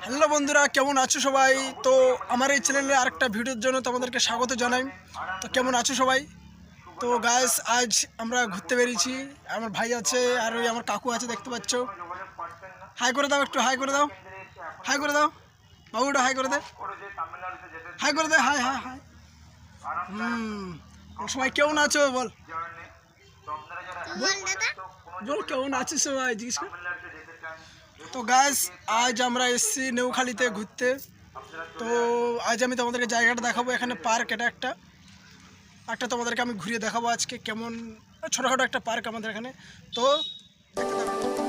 Hello বন্ধুরা, কেমন আছো সবাই? তো আমার এই চ্যানেলে আরেকটা ভিডিওর জন্য তোমাদেরকে স্বাগত জানাই। তো কেমন আছো সবাই? তো গাইস, আজ আমরা ঘুরতে বেরিয়েছি। আমার ভাই আছে আর ওই আমার কাকু আছে, দেখতে পাচ্ছ। হাই করে দাও, একটু হাই করে দাও, হাই করে দাও বাবুটা, হাই করে দে, হাই করে দে, হাই হাই হাই। সবাই কেমন আছো বল, বল কেমন আছো সবাই, জিজ্ঞেস কর। তো গাইস, আজ আমরা এসেছি নেউখালিতে ঘুরতে। তো আজ আমি তোমাদেরকে জায়গাটা দেখাবো। এখানে পার্ক, এটা একটা একটা তোমাদেরকে আমি ঘুরিয়ে দেখাবো আজকে কেমন। ছোটোখাটো একটা পার্ক আমাদের এখানে। তো দেখতে থাকো।